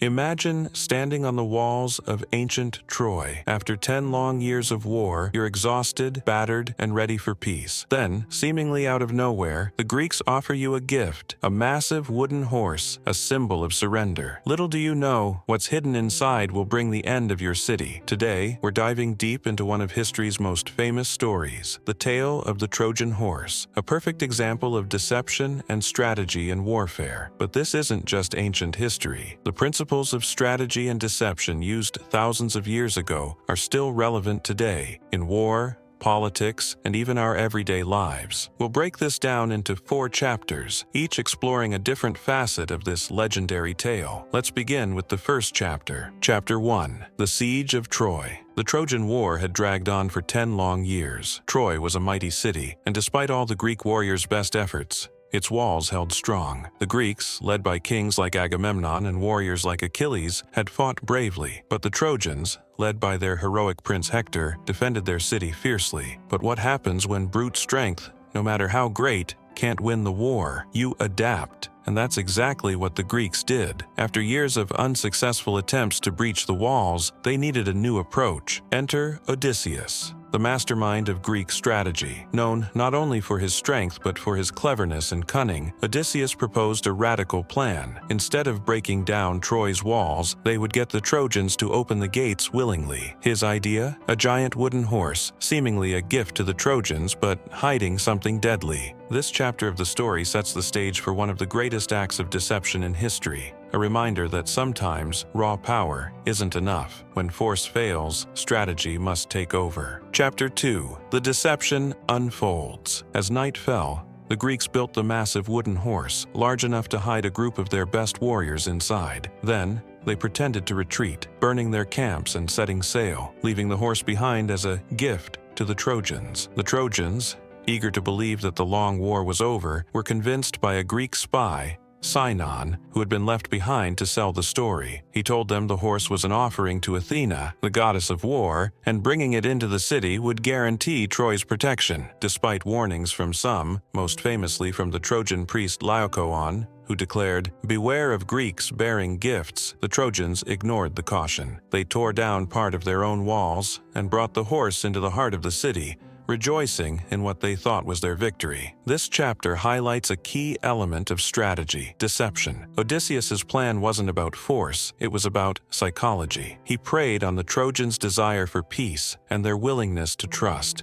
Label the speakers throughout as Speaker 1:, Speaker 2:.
Speaker 1: Imagine standing on the walls of ancient Troy. After 10 long years of war, you're exhausted, battered, and ready for peace. Then, seemingly out of nowhere, the Greeks offer you a gift, a massive wooden horse, a symbol of surrender. Little do you know, what's hidden inside will bring the end of your city. Today, we're diving deep into one of history's most famous stories, the tale of the Trojan Horse, a perfect example of deception and strategy in warfare. But this isn't just ancient history. The principles of strategy and deception used thousands of years ago are still relevant today in war, politics, and even our everyday lives. We'll break this down into 4 chapters, each exploring a different facet of this legendary tale. Let's begin with the first chapter. Chapter 1. The Siege of Troy. The Trojan War had dragged on for 10 long years. Troy was a mighty city, and despite all the Greek warriors' best efforts, its walls held strong. The Greeks, led by kings like Agamemnon and warriors like Achilles, had fought bravely, but the Trojans, led by their heroic prince Hector, defended their city fiercely. But what happens when brute strength, no matter how great, can't win the war? You adapt. And that's exactly what the Greeks did. After years of unsuccessful attempts to breach the walls, they needed a new approach. Enter Odysseus, the mastermind of Greek strategy. Known not only for his strength but for his cleverness and cunning, Odysseus proposed a radical plan. Instead of breaking down Troy's walls, they would get the Trojans to open the gates willingly. His idea? A giant wooden horse, seemingly a gift to the Trojans but hiding something deadly. This chapter of the story sets the stage for one of the greatest acts of deception in history. A reminder that sometimes raw power isn't enough. When force fails, strategy must take over. Chapter 2. The deception unfolds. As night fell, the Greeks built the massive wooden horse, large enough to hide a group of their best warriors inside. Then, they pretended to retreat, burning their camps and setting sail, leaving the horse behind as a gift to the Trojans. The Trojans, eager to believe that the long war was over, were convinced by a Greek spy, Sinon, who had been left behind to sell the story. He told them the horse was an offering to Athena, the goddess of war, and bringing it into the city would guarantee Troy's protection. Despite warnings from some, most famously from the Trojan priest Laocoon, who declared, "Beware of Greeks bearing gifts," the Trojans ignored the caution. They tore down part of their own walls and brought the horse into the heart of the city, rejoicing in what they thought was their victory. This chapter highlights a key element of strategy: deception. Odysseus's plan wasn't about force, it was about psychology. He preyed on the Trojans' desire for peace and their willingness to trust.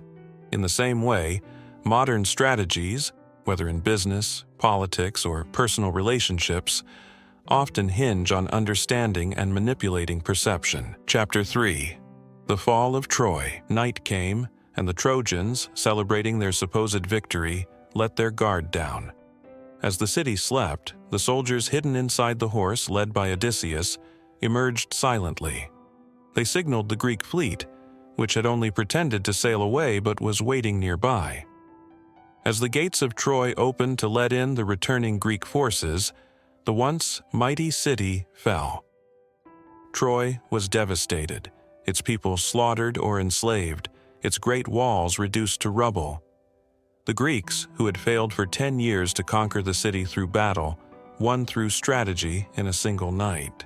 Speaker 1: In the same way, modern strategies, whether in business, politics, or personal relationships, often hinge on understanding and manipulating perception. Chapter 3. The Fall of Troy. Night came, and the Trojans, celebrating their supposed victory, let their guard down. As the city slept, the soldiers hidden inside the horse led by Odysseus emerged silently. They signaled the Greek fleet, which had only pretended to sail away but was waiting nearby. As the gates of Troy opened to let in the returning Greek forces, the once mighty city fell. Troy was devastated, its people slaughtered or enslaved, its great walls reduced to rubble. The Greeks, who had failed for 10 years to conquer the city through battle, won through strategy in a single night.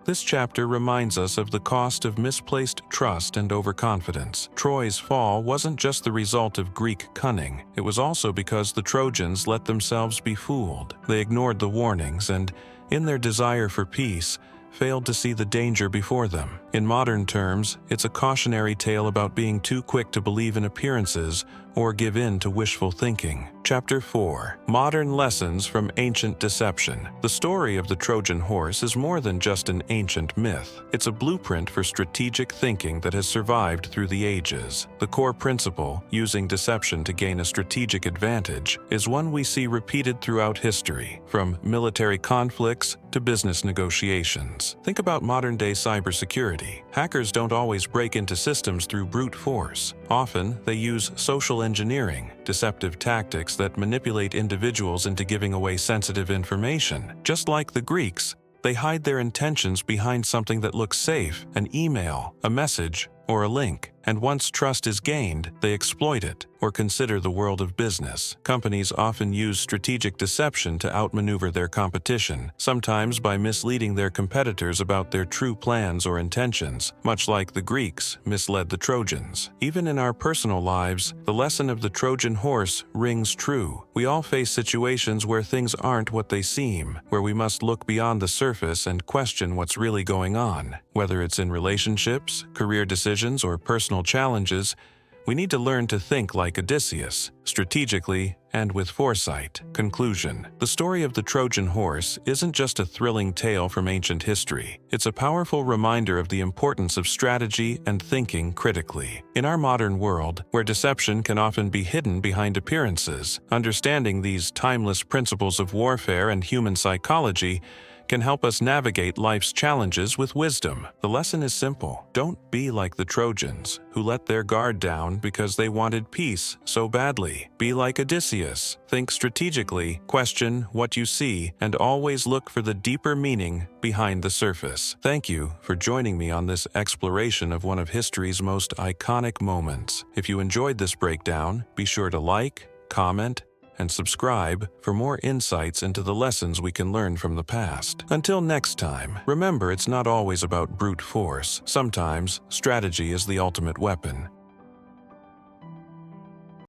Speaker 1: This chapter reminds us of the cost of misplaced trust and overconfidence. Troy's fall wasn't just the result of Greek cunning, it was also because the Trojans let themselves be fooled. They ignored the warnings and, in their desire for peace, failed to see the danger before them. In modern terms, it's a cautionary tale about being too quick to believe in appearances or give in to wishful thinking. Chapter 4. Modern Lessons from Ancient Deception. The story of the Trojan Horse is more than just an ancient myth. It's a blueprint for strategic thinking that has survived through the ages. The core principle, using deception to gain a strategic advantage, is one we see repeated throughout history, from military conflicts to business negotiations. Think about modern-day cybersecurity. Hackers don't always break into systems through brute force. Often, they use social engineering, deceptive tactics that manipulate individuals into giving away sensitive information. Just like the Greeks, they hide their intentions behind something that looks safe: an email, a message, or a link. And once trust is gained, they exploit it, or consider the world of business. Companies often use strategic deception to outmaneuver their competition, sometimes by misleading their competitors about their true plans or intentions, much like the Greeks misled the Trojans. Even in our personal lives, the lesson of the Trojan horse rings true. We all face situations where things aren't what they seem, where we must look beyond the surface and question what's really going on. Whether it's in relationships, career decisions, or personal challenges, we need to learn to think like Odysseus, strategically and with foresight. Conclusion. The story of the Trojan horse isn't just a thrilling tale from ancient history. It's a powerful reminder of the importance of strategy and thinking critically. In our modern world, where deception can often be hidden behind appearances, understanding these timeless principles of warfare and human psychology can help us navigate life's challenges with wisdom. The lesson is simple. Don't be like the Trojans, who let their guard down because they wanted peace so badly. Be like Odysseus. Think strategically, question what you see, and always look for the deeper meaning behind the surface. Thank you for joining me on this exploration of one of history's most iconic moments. If you enjoyed this breakdown, be sure to like, comment, and subscribe for more insights into the lessons we can learn from the past. Until next time, remember it's not always about brute force. Sometimes, strategy is the ultimate weapon.